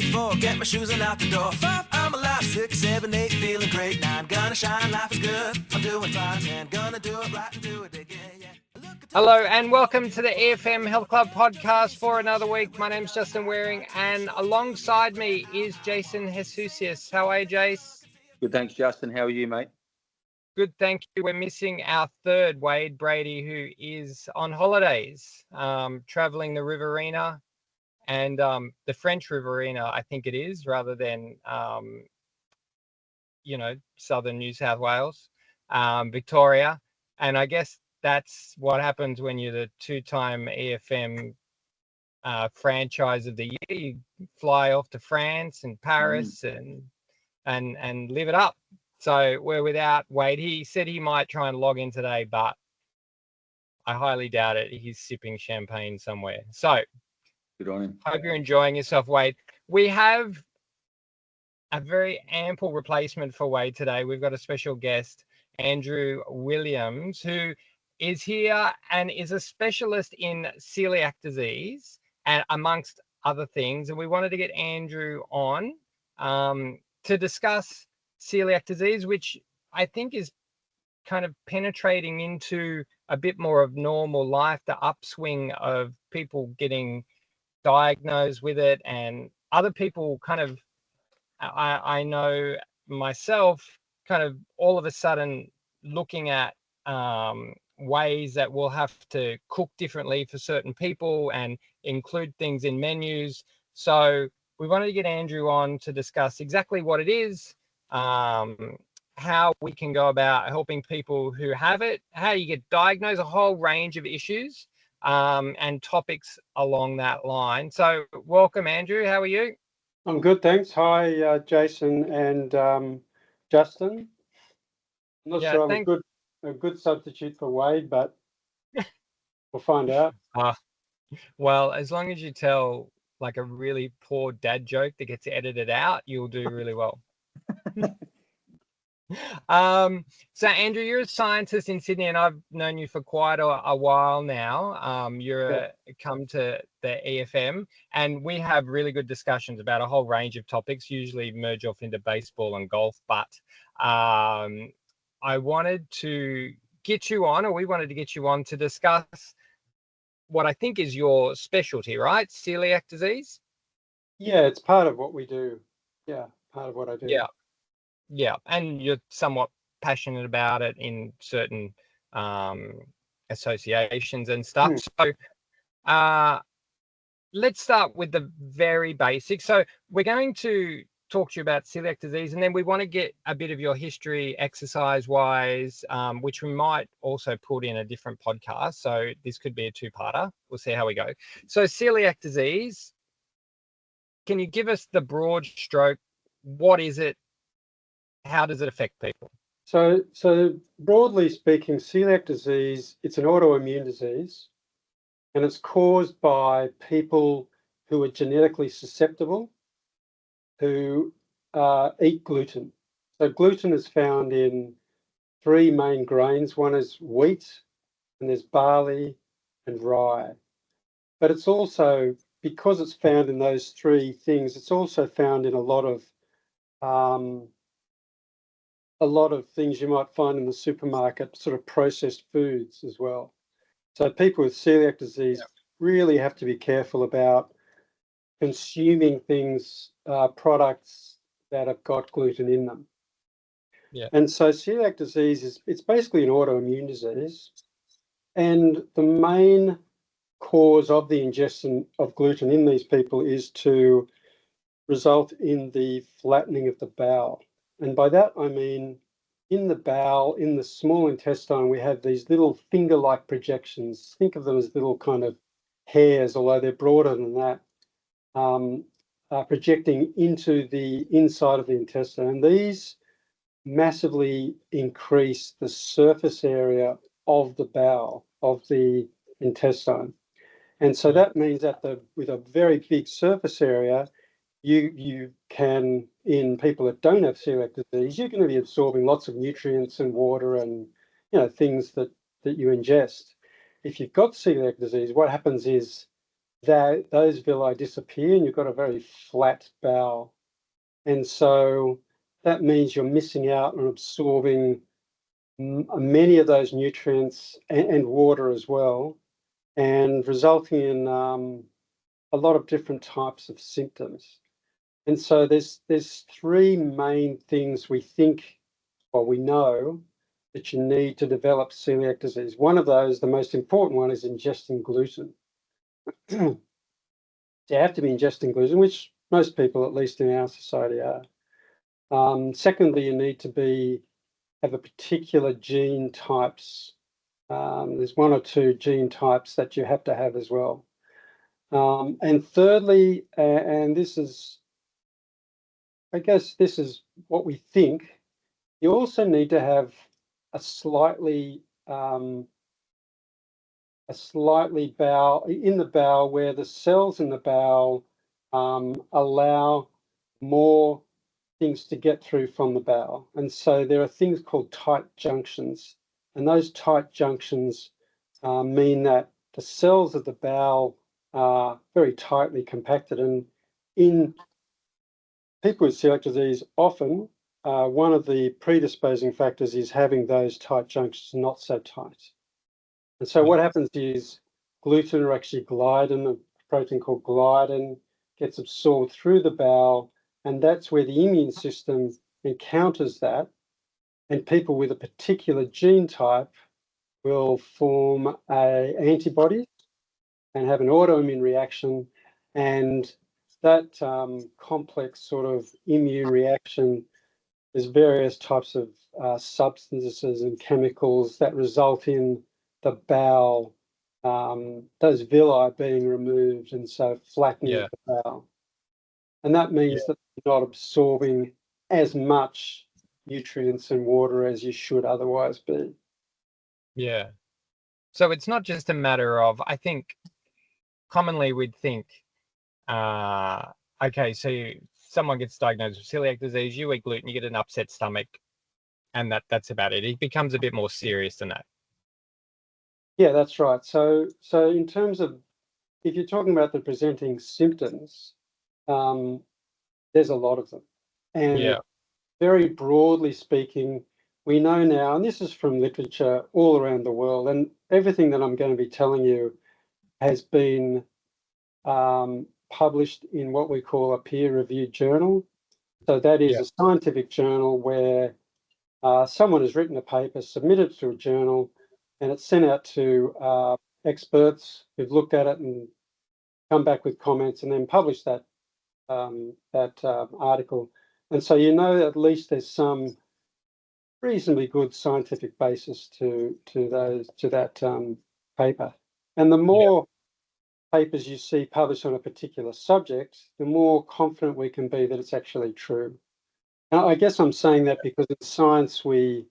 3, 4, get my shoes and out the door. 5, I'm alive. 6, 7, 8, feeling great. 9, gonna shine, life is good. I'm doing fine. 10, gonna do it right and do it again. Yeah. Hello and welcome to the EFM Health Club Podcast for another week. My name's Justin Waring and alongside me is Jason Jesusius. How are you, Jace? Good, thanks, Justin. How are you, mate? Good, thank you. We're missing our third, Wade Brady, who is on holidays, traveling the Riverina and the French Riverina, I think it is, rather than, southern New South Wales, Victoria. And I guess that's what happens when you're the two-time EFM franchise of the year. You fly off to France and Paris and live it up. So we're without Wade. He said he might try and log in today, but I highly doubt it. He's sipping champagne somewhere. So good on him. Hope you're enjoying yourself, Wade. We have a very ample replacement for Wade today. We've got a special guest, Andrew Williams, who is here and is a specialist in celiac disease and amongst other things. And we wanted to get Andrew on to discuss celiac disease, which I think is kind of penetrating into a bit more of normal life, the upswing of people getting diagnosed with it and other people kind of, I know myself, kind of all of a sudden looking at ways that we'll have to cook differently for certain people and include things in menus. So we wanted to get Andrew on to discuss exactly what it is, how we can go about helping people who have it, how you get diagnosed, a whole range of issues and topics along that line. So welcome, Andrew. How are you? I'm good, thanks. Hi, Jason and Justin. I'm not sure I'm a good substitute for Wade, but we'll find out. Well, as long as you tell like a really poor dad joke that gets edited out, you'll do really well. So Andrew, you're a scientist in Sydney, and I've known you for quite a while now. Come to the EFM, and we have really good discussions about a whole range of topics, usually merge off into baseball and golf. But I wanted to get you on, or we wanted to get you on to discuss what I think is your specialty, right? Celiac disease? Yeah, it's part of what we do. Yeah, part of what I do. Yeah, and you're somewhat passionate about it in certain associations and stuff. So let's start with the very basics. So we're going to talk to you about celiac disease, and then we want to get a bit of your history exercise-wise, which we might also put in a different podcast. So this could be a two-parter. We'll see how we go. So celiac disease, can you give us the broad stroke? What is it? How does it affect people? So broadly speaking, celiac disease, it's an autoimmune disease, and it's caused by people who are genetically susceptible, who eat gluten. So gluten is found in three main grains. One is wheat, and there's barley and rye. But it's also, because it's found in those three things, it's also found in a lot of things you might find in the supermarket, sort of processed foods as well. So people with celiac disease really have to be careful about consuming things, products that have got gluten in them. Yeah. And so celiac disease it's basically an autoimmune disease. And the main cause of the ingestion of gluten in these people is to result in the flattening of the bowel. And by that, I mean, in the bowel, in the small intestine, we have these little finger-like projections. Think of them as little kind of hairs, although they're broader than that, projecting into the inside of the intestine. And these massively increase the surface area of the bowel, of the intestine. And so that means that with a very big surface area, you can, in people that don't have celiac disease, you're going to be absorbing lots of nutrients and water and things that you ingest. If you've got celiac disease, what happens is those villi disappear and you've got a very flat bowel. And so that means you're missing out on absorbing many of those nutrients and water as well, and resulting in a lot of different types of symptoms. And so there's three main things we know that you need to develop celiac disease. One of those, the most important one, is ingesting gluten. You have to be ingesting gluten, which most people, at least in our society, are. Secondly, you need to have a particular gene types. There's one or two gene types that you have to have as well. And thirdly, and this is, I guess this is what we think, you also need to have a slightly bowel in the bowel, where the cells in the bowel allow more things to get through from the bowel. And so there are things called tight junctions, and those tight junctions mean that the cells of the bowel are very tightly compacted. And in people with celiac disease, often one of the predisposing factors is having those tight junctions not so tight. And so what happens is gluten, or actually gliadin, a protein called gliadin, gets absorbed through the bowel, and that's where the immune system encounters that. And people with a particular gene type will form antibodies and have an autoimmune reaction. And that complex sort of immune reaction, there's various types of substances and chemicals that result in the bowel, those villi being removed, and so flattening the bowel. And that means that you're not absorbing as much nutrients and water as you should otherwise be. Yeah. So it's not just a matter of, I think commonly we'd think, okay, so someone gets diagnosed with celiac disease, you eat gluten, you get an upset stomach, and that's about it. It becomes a bit more serious than that. Yeah, that's right. So in terms of, if you're talking about the presenting symptoms, there's a lot of them. And very broadly speaking, we know now, and this is from literature all around the world, and everything that I'm going to be telling you has been published in what we call a peer-reviewed journal. So that is a scientific journal where someone has written a paper, submitted to a journal, and it's sent out to experts who've looked at it and come back with comments, and then publish that article. And so at least there's some reasonably good scientific basis to that paper. And the more papers you see published on a particular subject, the more confident we can be that it's actually true. Now, I guess I'm saying that because in science we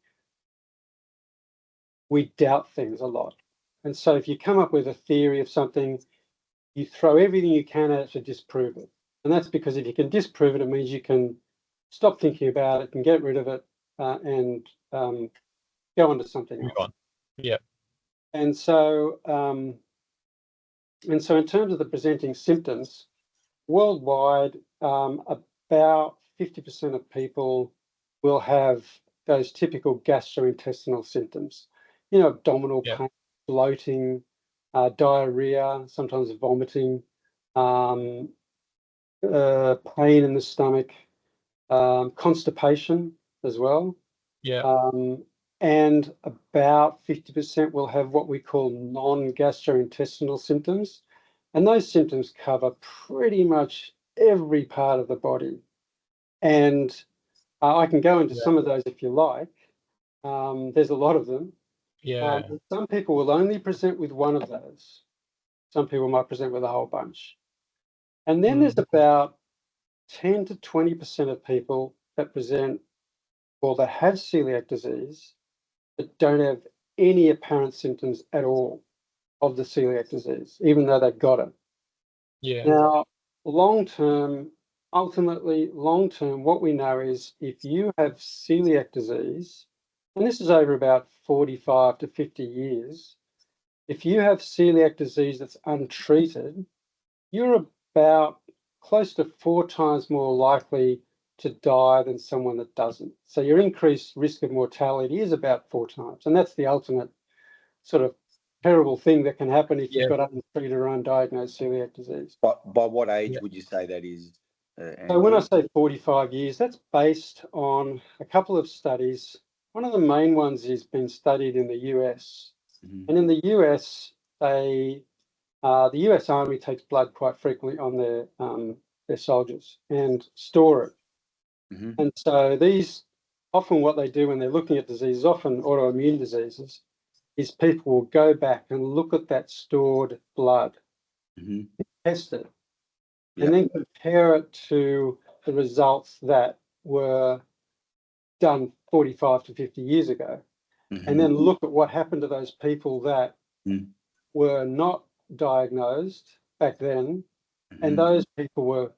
doubt things a lot. And so if you come up with a theory of something, you throw everything you can at it to disprove it. And that's because if you can disprove it, it means you can stop thinking about it and get rid of it and go on to something else. Yeah. And so in terms of the presenting symptoms, worldwide, about 50% of people will have those typical gastrointestinal symptoms, abdominal pain, bloating, diarrhea, sometimes vomiting, pain in the stomach, constipation as well. And about 50% will have what we call non-gastrointestinal symptoms. And those symptoms cover pretty much every part of the body. And I can go into some of those if you like. There's a lot of them. Some people will only present with one of those. Some people might present with a whole bunch. And then there's about 10 to 20% of people that present, or that have celiac disease, but don't have any apparent symptoms at all of the celiac disease, even though they've got it. Now, ultimately, long term, what we know is if you have celiac disease, and this is over about 45 to 50 years, if you have celiac disease that's untreated, you're about close to 4 times more likely to die than someone that doesn't. So your increased risk of mortality is about 4 times. And that's the ultimate sort of terrible thing that can happen if you've got untreated or undiagnosed celiac disease. But by what age would you say that is, So when I Andrew? say 45 years, that's based on a couple of studies. One of the main ones has been studied in the US. Mhm. And in the US, the US Army takes blood quite frequently on their soldiers and store it. Mhm. And so often what they do when they're looking at diseases, often autoimmune diseases, is people will go back and look at that stored blood, Mhm. test it, and Yep. then compare it to the results that were done 45 to 50 years ago, and Mhm. then look at what happened to those people that Mhm. were not diagnosed back then, and Mhm. those people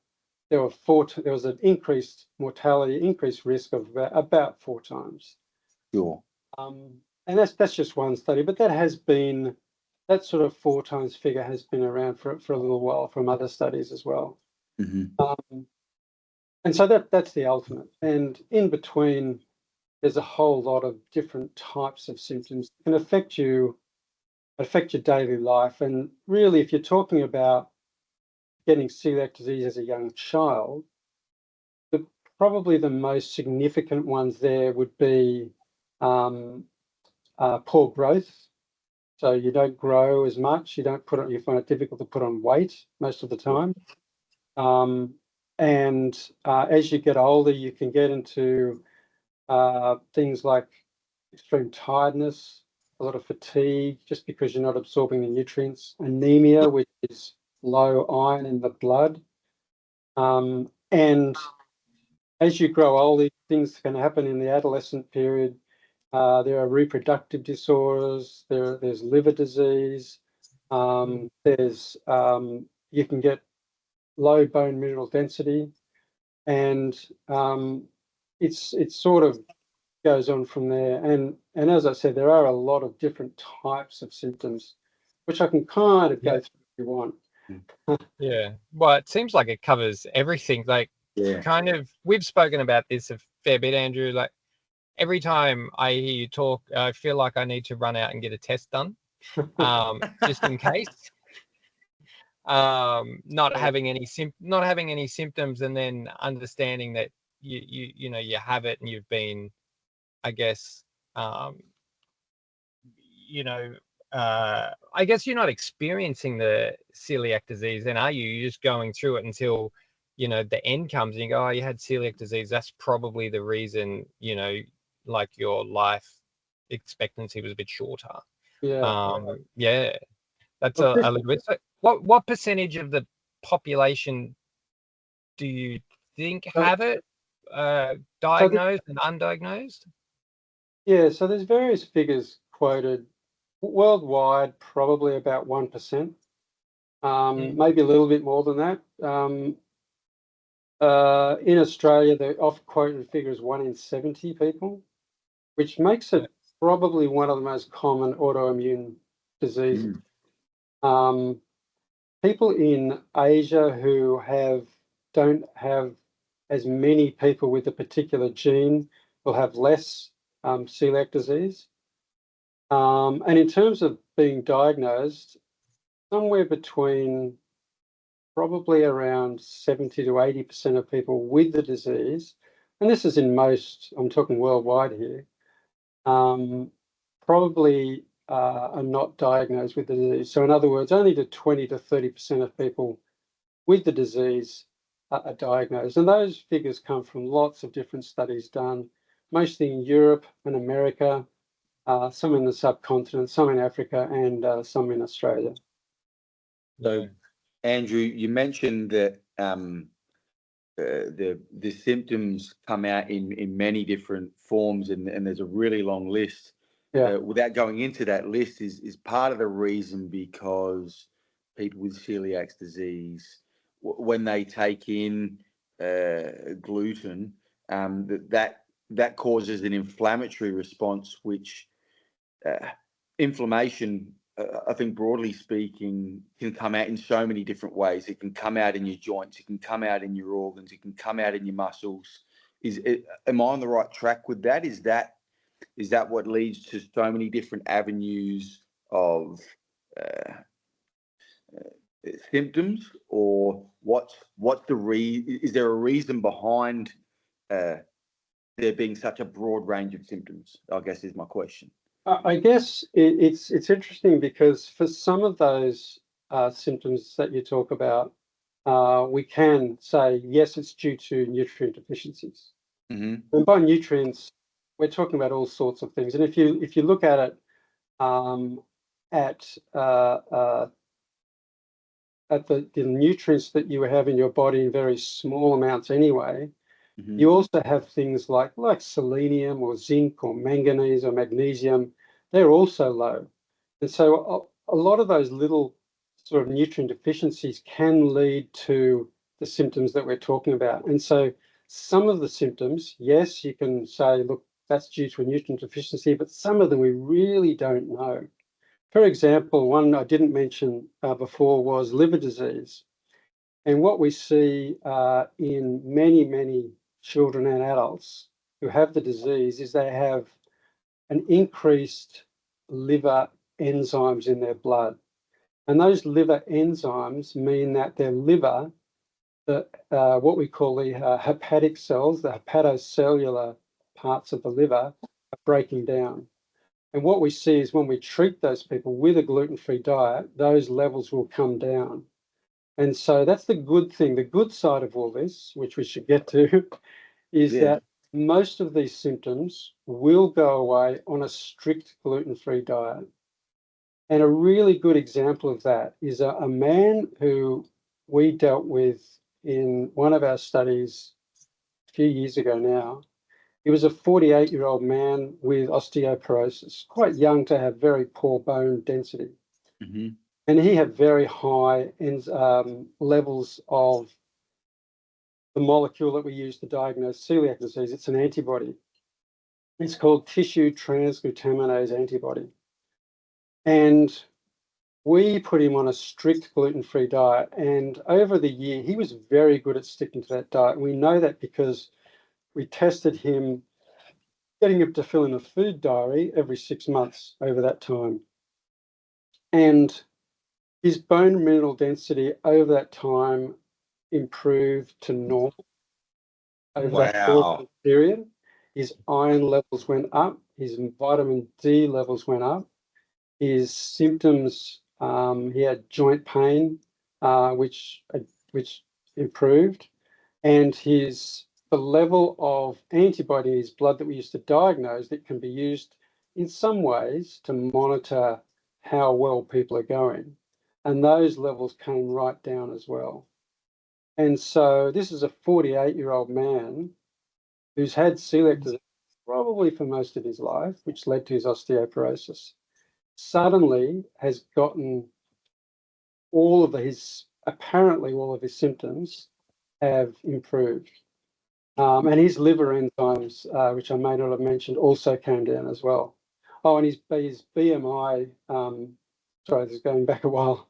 there was an increased mortality, increased risk of about 4 times. Sure. And that's just one study, but that sort of 4 times figure has been around for a little while from other studies as well. Mhm. And so that's the ultimate. And in between, there's a whole lot of different types of symptoms that can affect your daily life. And really, if you're talking about getting celiac disease as a young child, probably the most significant ones there would be um, poor growth. So you don't grow as much. You find it difficult to put on weight most of the time. And as you get older, you can get into things like extreme tiredness, a lot of fatigue, just because you're not absorbing the nutrients, anemia, which is low iron in the blood. And as you grow older, things can happen in the adolescent period. There are reproductive disorders. There's liver disease. You can get low bone mineral density, and it sort of goes on from there. And as I said, there are a lot of different types of symptoms, which I can kind of go through if you want. Yeah. Well, it seems like it covers everything. Like, Yeah. kind of, we've spoken about this a fair bit, Andrew. Like, every time I hear you talk, I feel like I need to run out and get a test done, just in case. Not having any symptoms, and then understanding that you have it, and you've been, I guess, um, you know, I guess you're not experiencing the celiac disease, then, are you? You're just going through it until, the end comes and you go, oh, you had celiac disease. That's probably the reason, like your life expectancy was a bit shorter. Yeah. Yeah, that's Well, a little bit. So what percentage of the population do you think have it, so the, diagnosed and undiagnosed? yeah, so there's various figures quoted worldwide, probably about 1%, maybe a little bit more than that. In Australia, the oft-quoted figure is 1 in 70 people, which makes Yeah. it probably one of the most common autoimmune diseases. Mm. Um, People in Asia who don't have as many people with a particular gene will have less celiac disease. And in terms of being diagnosed, somewhere between probably around 70 to 80% of people with the disease, and this is I'm talking worldwide here, probably are not diagnosed with the disease. So in other words, only the 20 to 30% of people with the disease are diagnosed. And those figures come from lots of different studies done, mostly in Europe and America, some in the subcontinent, some in Africa, and some in Australia. So, Andrew, you mentioned that the symptoms come out in many different forms, and there's a really long list. Yeah. Without going into that list, is part of the reason because people with celiac disease, when they take in gluten, that causes an inflammatory response, which inflammation I think broadly speaking, can come out in so many different ways. It can come out in your joints, it can come out in your organs, it can come out in your muscles. Am I on the right track with that? Is that what leads to so many different avenues of symptoms, or what's is there a reason behind there being such a broad range of symptoms, I guess, is my question. I guess it's interesting because for some of those symptoms that you talk about, we can say, yes, it's due to nutrient deficiencies. Mm-hmm. And by nutrients, we're talking about all sorts of things. And if you look at it at the nutrients that you have in your body in very small amounts anyway, Mm-hmm. you also have things like selenium or zinc or manganese or magnesium. They're also low. And so a lot of those little sort of nutrient deficiencies can lead to the symptoms that we're talking about. And so some of the symptoms, yes, you can say, look, that's due to a nutrient deficiency, but some of them we really don't know. For example, one I didn't mention before was liver disease. And what we see in many, many children and adults who have the disease is they have an increased liver enzymes in their blood. And those liver enzymes mean that their liver, what we call the hepatic cells, the hepatocellular parts of the liver, are breaking down. And what we see is when we treat those people with a gluten-free diet, those levels will come down. And so that's the good thing. The good side of all this, which we should get to, is that most of these symptoms will go away on a strict gluten-free diet. And a really good example of that is a man who we dealt with in one of our studies a few years ago now. He was a 48-year-old man with osteoporosis, quite young to have very poor bone density. Mm-hmm. And he had very high levels of the molecule that we use to diagnose celiac disease. It's an antibody. It's called tissue transglutaminase antibody. And we put him on a strict gluten-free diet. And over the year, he was very good at sticking to that diet. We know that because we tested him, getting him to fill in a food diary every 6 months over that time. And his bone mineral density over that time improved to normal over that period. His iron levels went up, his vitamin D levels went up, his symptoms, he had joint pain, which improved, and the level of antibody in his blood that we used to diagnose that can be used in some ways to monitor how well people are going. And those levels came right down as well. And so this is a 48-year-old man who's had celiac disease probably for most of his life, which led to his osteoporosis. Suddenly has gotten apparently all of his symptoms have improved. And his liver enzymes, which I may not have mentioned, also came down as well. Oh, and his BMI, sorry, this is going back a while.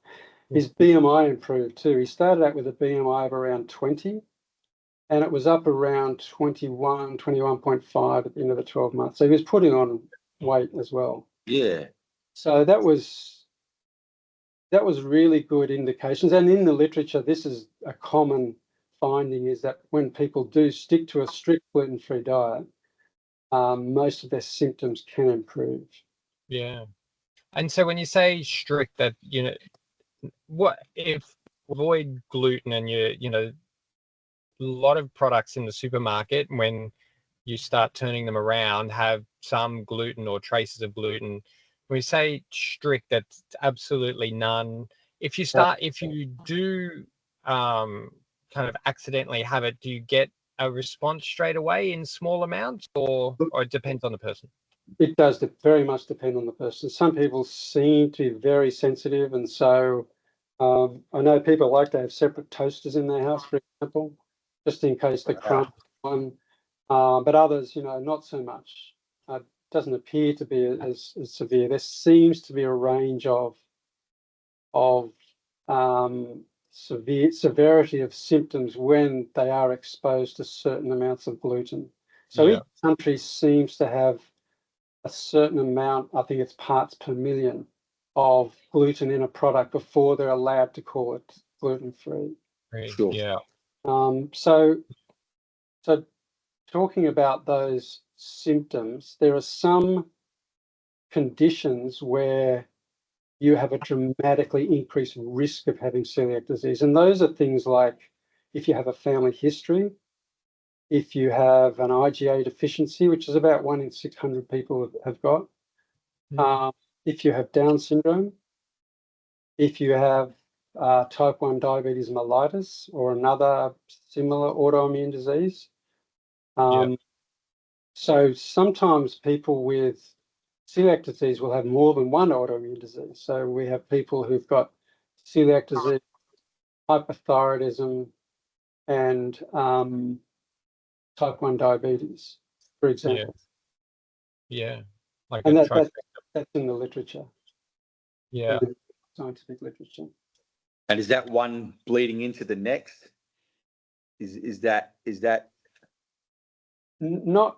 His BMI improved too. He started out with a BMI of around 20, and it was up around 21, 21.5 at the end of the 12 months. So he was putting on weight as well. Yeah. So that was really good indications. And in the literature, this is a common finding, is that when people do stick to a strict gluten-free diet, most of their symptoms can improve. Yeah. And so when you say strict, that, what if avoid gluten and a lot of products in the supermarket, when you start turning them around, have some gluten or traces of gluten. When we say strict, that's absolutely none. If you do kind of accidentally have it, do you get a response straight away in small amounts, or it depends on the person? It does very much depend on the person. Some people seem to be very sensitive, and so I know people like to have separate toasters in their house, for example, just in case the crumb one. But others, not so much. doesn't appear to be as severe. There seems to be a range of severity of symptoms when they are exposed to certain amounts of gluten. So each country seems to have a certain amount, I think it's parts per million, of gluten in a product before they're allowed to call it gluten-free. Sure. Yeah. So talking about those symptoms, there are some conditions where you have a dramatically increased risk of having celiac disease. And those are things like if you have a family history, if you have an IgA deficiency, which is about 1 in 600 people have got, if you have Down syndrome, if you have type 1 diabetes mellitus or another similar autoimmune disease. So sometimes people with celiac disease will have more than one autoimmune disease. So we have people who've got celiac disease, hypothyroidism, and type 1 diabetes, for example. Yeah. Like and that's in the literature. Yeah. In the scientific literature. And is that one bleeding into the next? Is that Not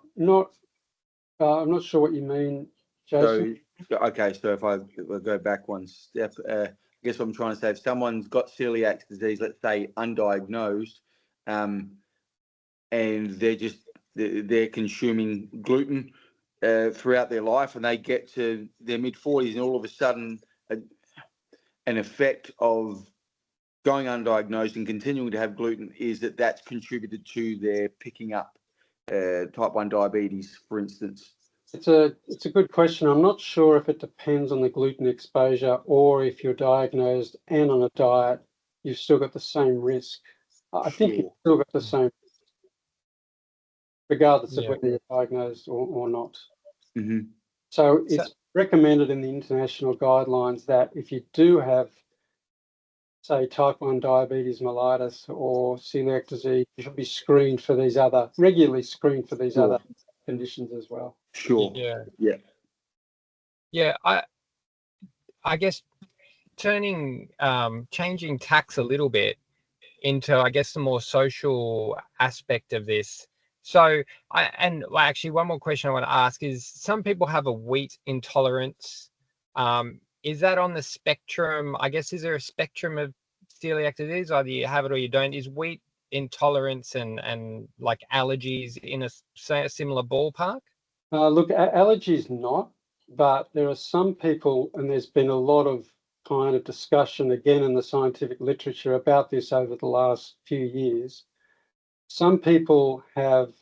I'm not sure what you mean, Jason. So if I go back one step, I guess what I'm trying to say, if someone's got celiac disease, let's say undiagnosed, and they're consuming gluten throughout their life, and they get to their mid-40s, and all of a sudden an effect of going undiagnosed and continuing to have gluten is that's contributed to their picking up type 1 diabetes, for instance. It's a good question. I'm not sure if it depends on the gluten exposure or if you're diagnosed and on a diet, you've still got the same risk. I think you've still got the same risk, regardless of whether you're diagnosed or not. Mm-hmm. So it's recommended in the international guidelines that if you do have, say, type 1 diabetes mellitus or celiac disease, you should be regularly screened for these other conditions as well. Sure. Yeah. I guess changing tacks a little bit into, I guess, the more social aspect of this. So, actually, one more question I want to ask is: some people have a wheat intolerance. Is that on the spectrum? I guess, is there a spectrum of celiac disease? Either you have it or you don't. Is wheat intolerance and like allergies in a similar ballpark? Look, allergies not, but there are some people, and there's been a lot of kind of discussion again in the scientific literature about this over the last few years. Some people have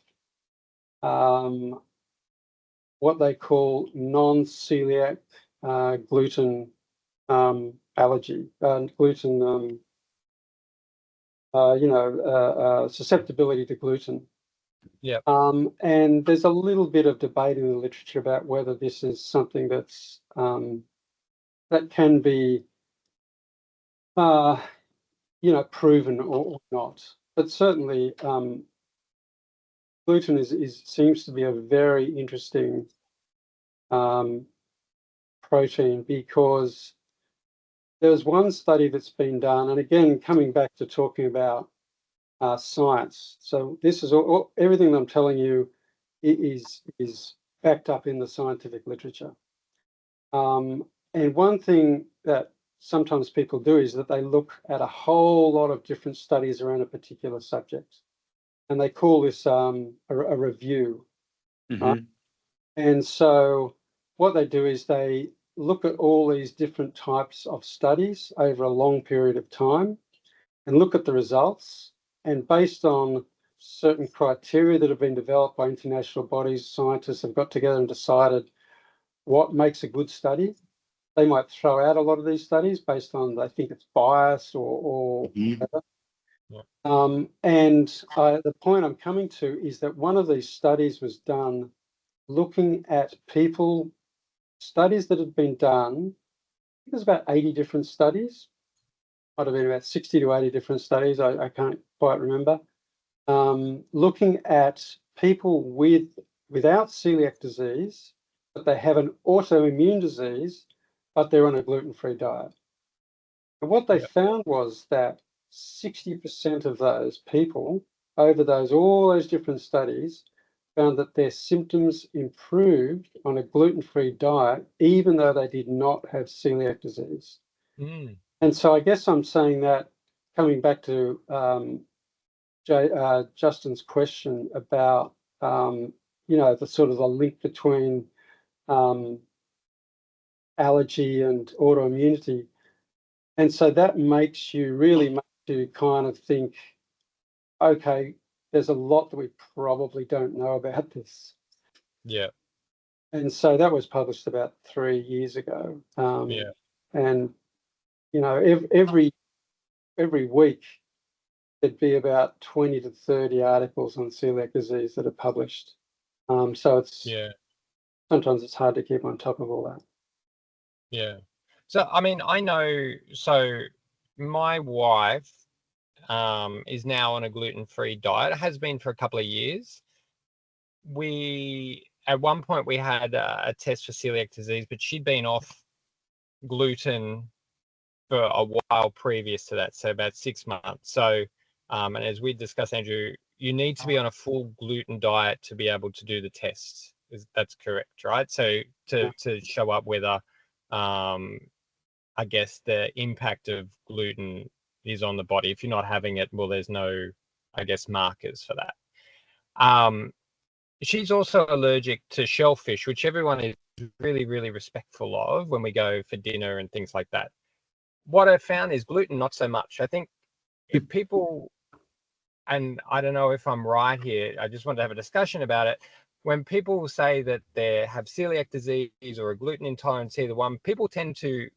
what they call non-celiac gluten allergy, gluten, susceptibility to gluten. Yeah. And there's a little bit of debate in the literature about whether this is something that's that can be, proven or not. But certainly, gluten seems to be a very interesting protein, because there's one study that's been done, and again, coming back to talking about science. So this is everything I'm telling you is backed up in the scientific literature. And one thing that sometimes people do is that they look at a whole lot of different studies around a particular subject, and they call this a review. Mm-hmm. Right? And so what they do is they look at all these different types of studies over a long period of time and look at the results, and based on certain criteria that have been developed by international bodies, scientists have got together and decided what makes a good study. They might throw out a lot of these studies based on they think it's biased or whatever. And the point I'm coming to is that one of these studies was done looking at studies that had been done. There's about 80 different studies. Might have been about 60 to 80 different studies. I can't quite remember. Looking at people without celiac disease but they have an autoimmune disease, but they're on a gluten-free diet. And what they found was that 60% of those people, over all those different studies, found that their symptoms improved on a gluten-free diet, even though they did not have celiac disease. Mm. And so I guess I'm saying that, coming back to Justin's question about, the sort of the link between allergy and autoimmunity. And so that makes you kind of think, okay, there's a lot that we probably don't know about this. Yeah. And so that was published about 3 years ago. And, every week there'd be about 20 to 30 articles on celiac disease that are published. So sometimes it's hard to keep on top of all that. Yeah. So, I mean, I know, so my wife is now on a gluten-free diet, has been for a couple of years. At one point we had a test for celiac disease, but she'd been off gluten for a while previous to that, so about 6 months. So, and as we discussed, Andrew, you need to be on a full gluten diet to be able to do the tests. That's correct, right? So to show up whether, I guess, the impact of gluten is on the body. If you're not having it, well, there's no, I guess, markers for that. She's also allergic to shellfish, which everyone is really, really respectful of when we go for dinner and things like that. What I found is gluten, not so much. I think if people, and I don't know if I'm right here, I just want to have a discussion about it. When people say that they have celiac disease or a gluten intolerance, either one, people tend to,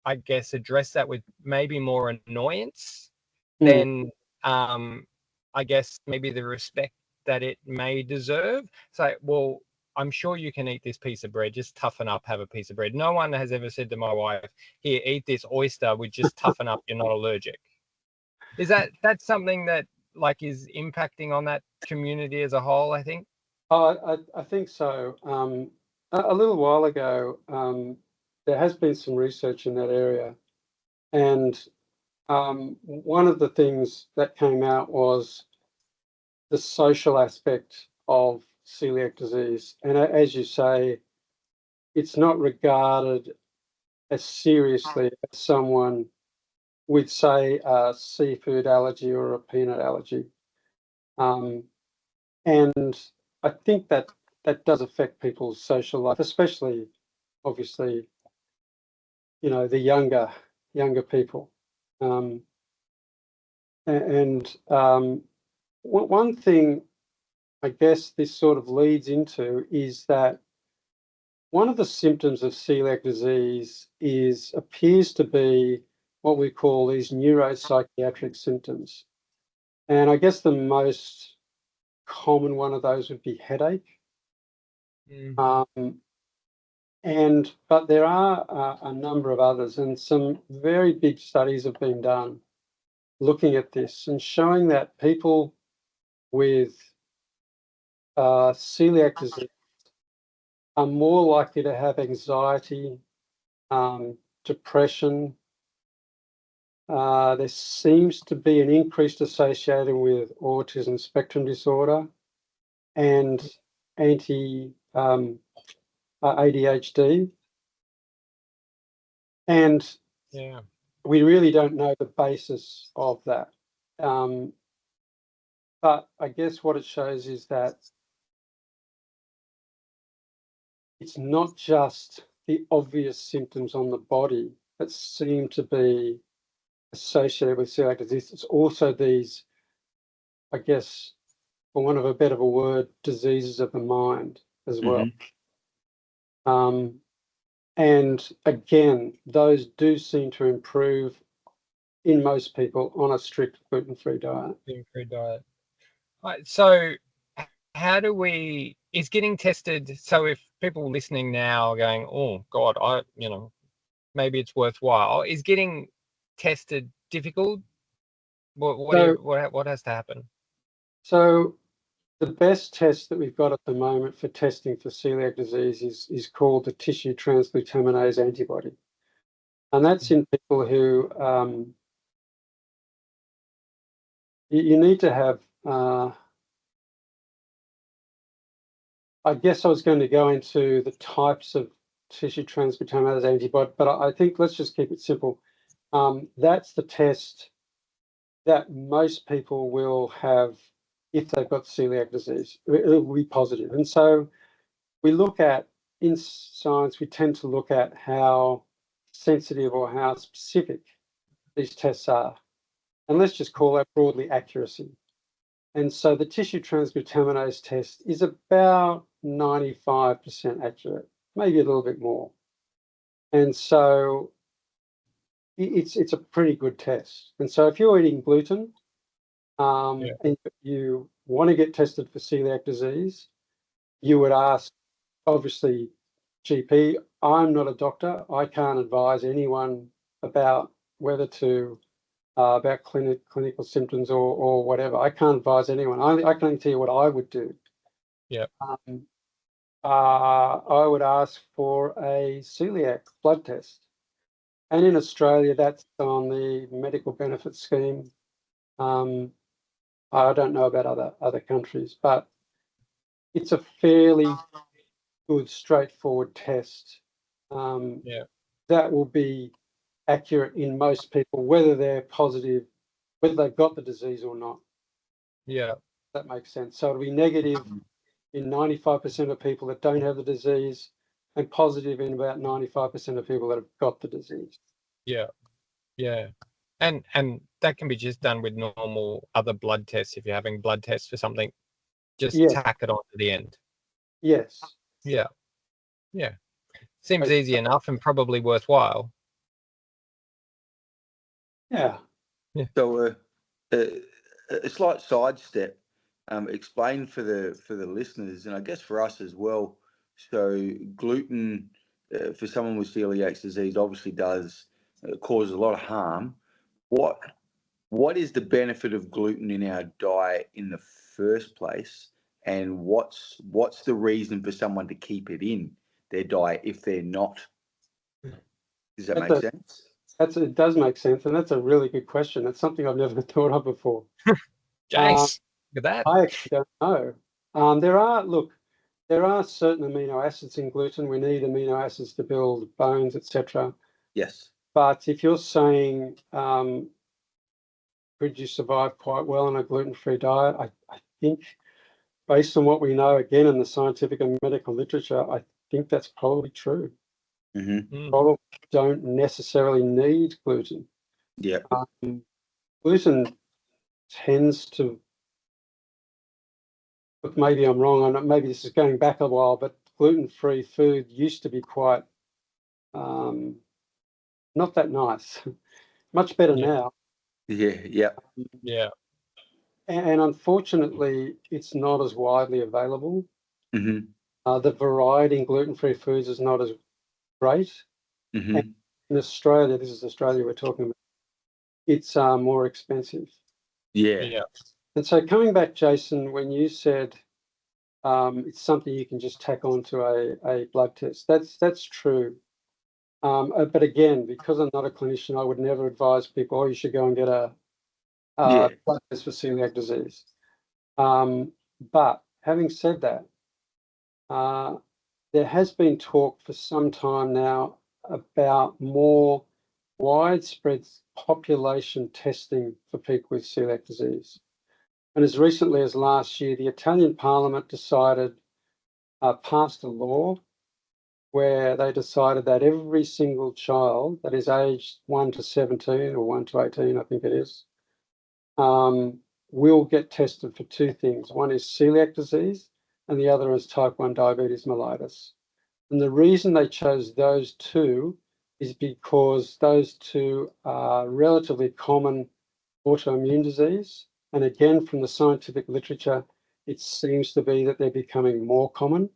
I guess, address that with maybe more annoyance than, I guess, maybe the respect that it may deserve. So, well, I'm sure you can eat this piece of bread, just toughen up, have a piece of bread. No one has ever said to my wife, here, eat this oyster, we just toughen up, you're not allergic. Is that's something that is impacting on that community as a whole, I think? I think so. A little while ago, there has been some research in that area, and one of the things that came out was the social aspect of celiac disease. And as you say, it's not regarded as seriously as someone with, say, a seafood allergy or a peanut allergy. And I think that does affect people's social life, especially, obviously, the younger people. One thing I guess this sort of leads into is that one of the symptoms of celiac disease appears to be what we call these neuropsychiatric symptoms. And I guess the most common one of those would be headache. But there are a number of others, and some very big studies have been done looking at this and showing that people with celiac disease are more likely to have anxiety, depression. There seems to be an increased associated with autism spectrum disorder and ADHD. And we really don't know the basis of that. But I guess what it shows is that it's not just the obvious symptoms on the body that seem to be associated with celiac disease. It's also these, I guess, for want of a better word, diseases of the mind as well. And again, those do seem to improve in most people on a strict gluten-free diet. Gluten-free diet. Right, so how do we, is getting tested, so if people listening now are going, oh God, maybe it's worthwhile, is getting tested difficult? What has to happen? So The best test that we've got at the moment for testing for celiac disease is called the tissue transglutaminase antibody. And that's in people who you need to have, I guess I was going to go into the types of tissue transglutaminase antibody, but I think let's just keep it simple. That's the test that most people will have if they've got celiac disease. It will be positive. And so we look at, in science, we tend to look at how sensitive or how specific these tests are. And let's just call that broadly accuracy. And so the tissue transglutaminase test is about 95% accurate, maybe a little bit more. And so it's a pretty good test. And so if you're eating gluten and you want to get tested for celiac disease, you would ask, obviously, GP. I'm not a doctor. I can't advise anyone about whether to about clinical symptoms or whatever. I can't advise anyone. I can only tell you what I would do. Yeah. I would ask for a celiac blood test. And in Australia, that's on the medical benefit scheme. I don't know about other countries, but it's a fairly good, straightforward test. That will be accurate in most people, whether they're positive, whether they've got the disease or not. Yeah. That makes sense. So it'll be negative in 95% of people that don't have the disease and positive in about 95% of people that have got the disease. Yeah. Yeah. And that can be just done with normal other blood tests. If you're having blood tests for something, just tack it on to the end. Yes. Yeah. Yeah. Seems easy enough and probably worthwhile. Yeah. Yeah. So a slight sidestep, explain for the listeners, and I guess for us as well. So gluten for someone with celiac disease obviously does cause a lot of harm. What is the benefit of gluten in our diet in the first place, and what's the reason for someone to keep it in their diet if they're not? Does that make sense? It does make sense, and that's a really good question. It's something I've never thought of before. Jace, look at that. I actually don't know. There are certain amino acids in gluten. We need amino acids to build bones, etc. Yes. But if you're saying, could you survive quite well on a gluten-free diet? I think, based on what we know, again, in the scientific and medical literature, I think that's probably true. Mm-hmm. Probably don't necessarily need gluten. Yeah. Gluten tends to, look, maybe I'm wrong, maybe this is going back a while, but gluten-free food used to be quite not that nice. Much better now. Yeah. Yeah. Yeah. And unfortunately, it's not as widely available. Mm-hmm. The variety in gluten-free foods is not as great. Mm-hmm. And in Australia, this is Australia we're talking about, it's more expensive. Yeah. Yeah. And so coming back, Jason, when you said it's something you can just tack onto a blood test, that's true. But again, because I'm not a clinician, I would never advise people, oh, you should go and get a blood test for celiac disease. But having said that, there has been talk for some time now about more widespread population testing for people with celiac disease. And as recently as last year, the Italian Parliament passed a law where they decided that every single child that is aged 1 to 17 or 1 to 18, I think it is, will get tested for two things. One is celiac disease and the other is type 1 diabetes mellitus. And the reason they chose those two is because those two are relatively common autoimmune disease. And again, from the scientific literature, it seems to be that they're becoming more common.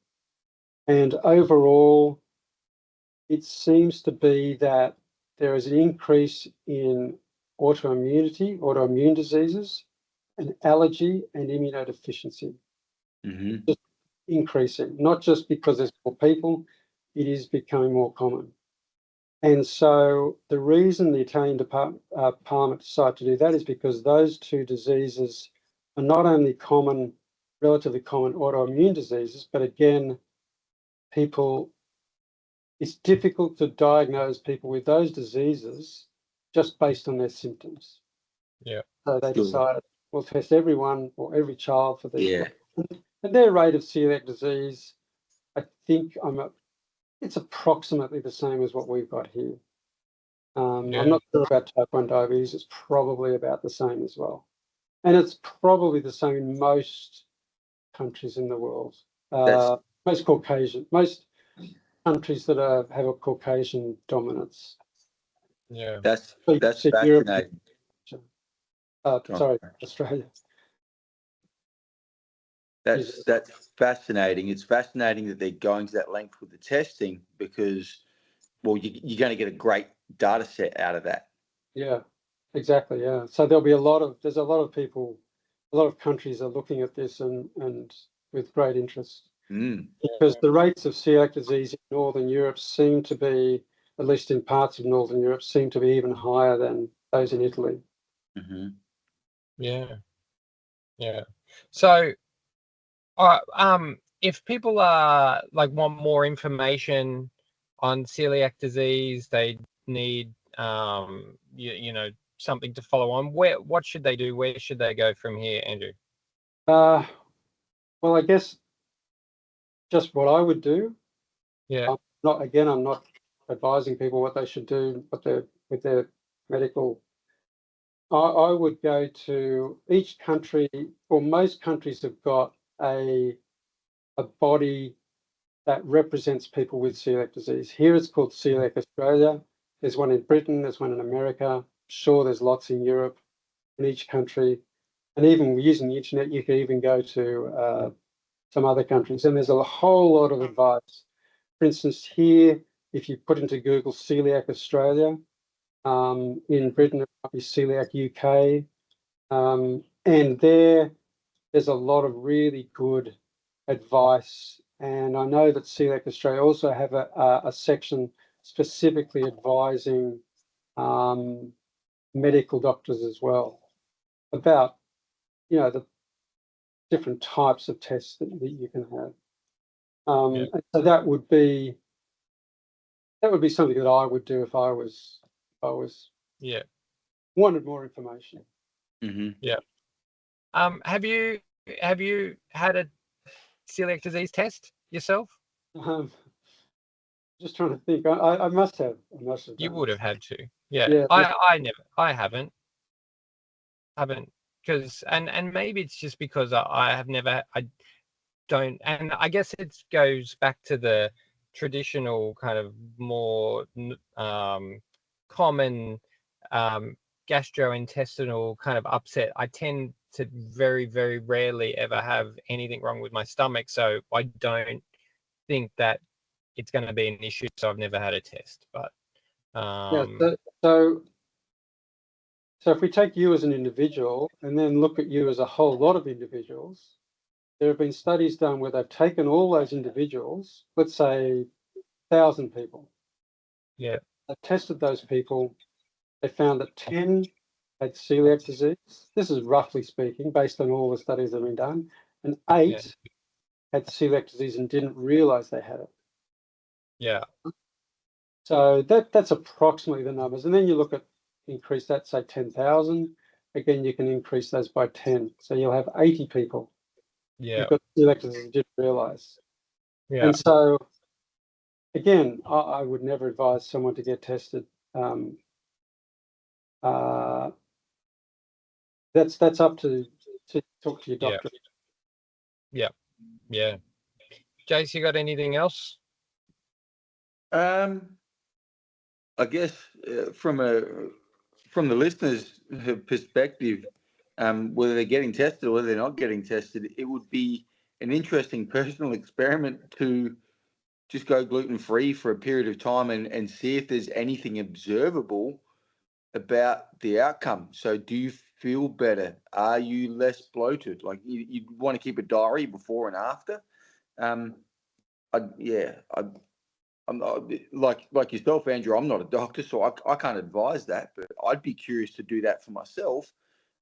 And overall, it seems to be that there is an increase in autoimmune diseases, and allergy and immunodeficiency. Mm-hmm. just increasing, not just because there's more people, it is becoming more common. And so the reason the Italian Parliament decided to do that is because those two diseases are not only common, relatively common autoimmune diseases, but again, it's difficult to diagnose people with those diseases just based on their symptoms. Yeah. So they Sure. decided we'll test everyone or every child for these. Yeah. And their rate of celiac disease, I think it's approximately the same as what we've got here. I'm not sure about type 1 diabetes. It's probably about the same as well. And it's probably the same in most countries in the world. Most countries that have a Caucasian dominance. Yeah. That's So Europe, fascinating. sorry, Australia. That's fascinating. It's fascinating that they're going to that length with the testing because, well, you're going to get a great data set out of that. Yeah, exactly. Yeah. So there's a lot of people, a lot of countries are looking at this and with great interest because the rates of celiac disease in Northern Europe seem to be, at least in parts of Northern Europe, seem to be even higher than those in Italy. Mm-hmm. Yeah. Yeah. So, if people are like want more information on celiac disease, they need you know, something to follow on. What should they do? Where should they go from here, Andrew? Well, I guess just what I would do. Yeah. I'm not advising people what they should do, with their medical. I would go to each country, or most countries have got a body that represents people with celiac disease. Here it's called Coeliac Australia. There's one in Britain, there's one in America. Sure, there's lots in Europe, in each country. And even using the internet, you can even go to some other countries. And there's a whole lot of advice. For instance, here, if you put into Google Coeliac Australia, in Britain, it might be Coeliac UK. And there's a lot of really good advice. And I know that Coeliac Australia also have a section specifically advising medical doctors as well about, the different types of tests that you can have. And so that would be something that I would do if I was Yeah. wanted more information. Mm-hmm. Yeah. Have you had a celiac disease test yourself? Just trying to think. I must have. You done would it. have had to. Yeah. Yeah. I haven't because and maybe it's just because I don't, and I guess it goes back to the traditional kind of more common gastrointestinal kind of upset. I tend to very, very rarely ever have anything wrong with my stomach, so I don't think that it's going to be an issue. So I've never had a test, but Yeah. So if we take you as an individual and then look at you as a whole lot of individuals, there have been studies done where they've taken all those individuals, let's say 1,000 people. yeah, They've tested those people. They found that 10 had celiac disease. This is roughly speaking, based on all the studies that have been done, and 8 had celiac disease and didn't realize they had it. yeah, So that's approximately the numbers. And then you look at increase that, say 10,000. Again, you can increase those by 10. So you'll have 80 people yeah, who've got celiac disease and didn't realize. yeah, And so, again, I would never advise someone to get tested. That's up to talk to your yeah, doctor. yeah, yeah. Jace, you got anything else? I guess from the listeners' perspective, whether they're getting tested or whether they're not getting tested, it would be an interesting personal experiment to just go gluten-free for a period of time and see if there's anything observable about the outcome. So do you feel better? Are you less bloated? Like you want to keep a diary before and after. I'm not, like yourself, Andrew. I'm not a doctor, so I can't advise that. But I'd be curious to do that for myself,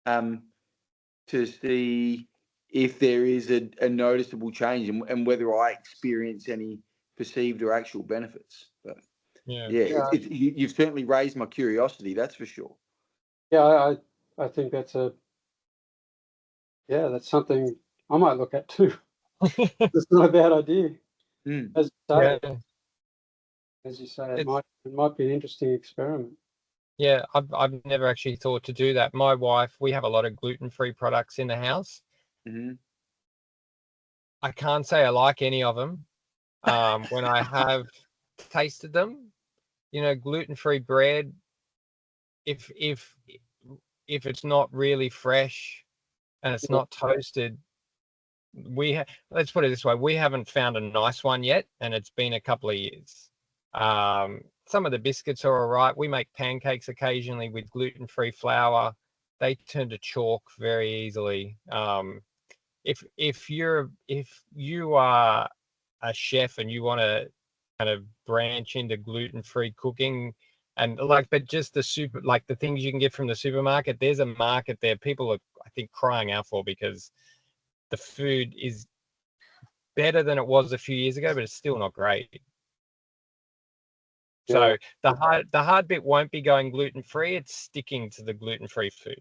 to see if there is a noticeable change and whether I experience any perceived or actual benefits. But Yeah. you've certainly raised my curiosity. That's for sure. Yeah, I think that's something I might look at too. It's not a bad idea. Mm. As you say, it It's- might be an interesting experiment. Yeah, I've never actually thought to do that. My wife, we have a lot of gluten-free products in the house. Mm-hmm. I can't say I like any of them. When I have tasted them, gluten-free bread, if it's not really fresh and it's not toasted, let's put it this way, we haven't found a nice one yet, and it's been a couple of years. Some of the biscuits are all right. We make pancakes occasionally with gluten-free flour. They turn to chalk very easily. If you are a chef and you want to kind of branch into gluten-free cooking, but just the things you can get from the supermarket, there's a market there. People are, I think, crying out for, because the food is better than it was a few years ago, but it's still not great. So the hard bit won't be going gluten-free. It's sticking to the gluten-free food.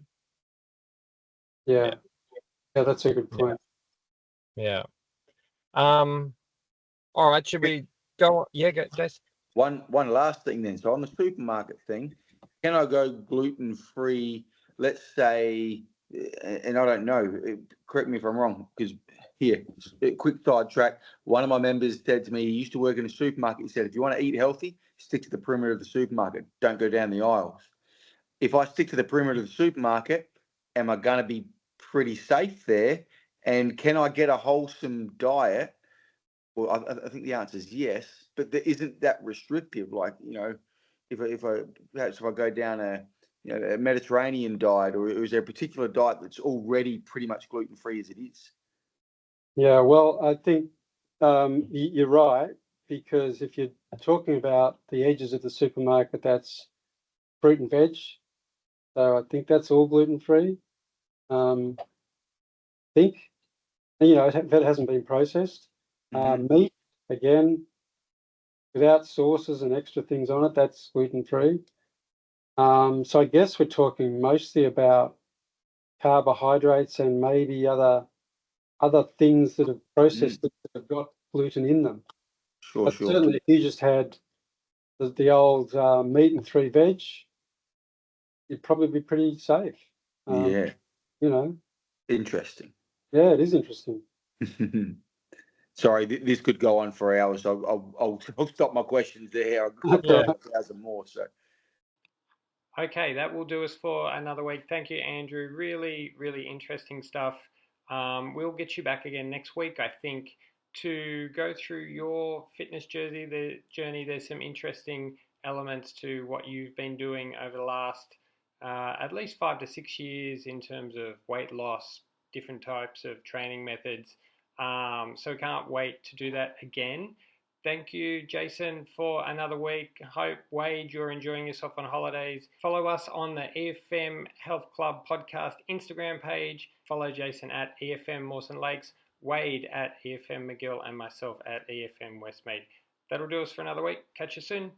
Yeah, that's a good point. Yeah. All right. Should we go on? Yeah, go, Jason. One last thing then. So on the supermarket thing, can I go gluten-free, let's say, and I don't know, correct me if I'm wrong, because here, quick sidetrack, one of my members said to me, he used to work in a supermarket, he said, if you want to eat healthy, stick to the perimeter of the supermarket, don't go down the aisles. If I stick to the perimeter of the supermarket, am I going to be pretty safe there? And can I get a wholesome diet? Well, I think the answer is yes, but there isn't that restrictive. Like, if I go down a Mediterranean diet, or is there a particular diet that's already pretty much gluten free as it is? Yeah, well, I think you're right, because if you're talking about the edges of the supermarket, that's fruit and veg. So I think that's all gluten free. I think, if it hasn't been processed. Mhm. Meat, again, without sauces and extra things on it, that's gluten free. So I guess we're talking mostly about carbohydrates and maybe other things that have processed that have got gluten in them. Sure, But sure. certainly, if you just had the old meat and three veg, you'd probably be pretty safe. Yeah, You know, interesting. yeah, it is interesting. Sorry, this could go on for hours. So I'll stop my questions there. I've Yeah. got 1,000 more. So Okay, that will do us for another week. Thank you, Andrew. Really, really interesting stuff. We'll get you back again next week, I think, to go through your fitness journey. There's some interesting elements to what you've been doing over the last at least 5 to 6 years in terms of weight loss, different types of training methods. So can't wait to do that again. Thank you, Jason, for another week. Hope, Wade, you're enjoying yourself on holidays. Follow us on the EFM Health Club Podcast Instagram page. Follow Jason at EFM Mawson Lakes, Wade at EFM McGill, and myself at EFM Westmead. That'll do us for another week. Catch you soon.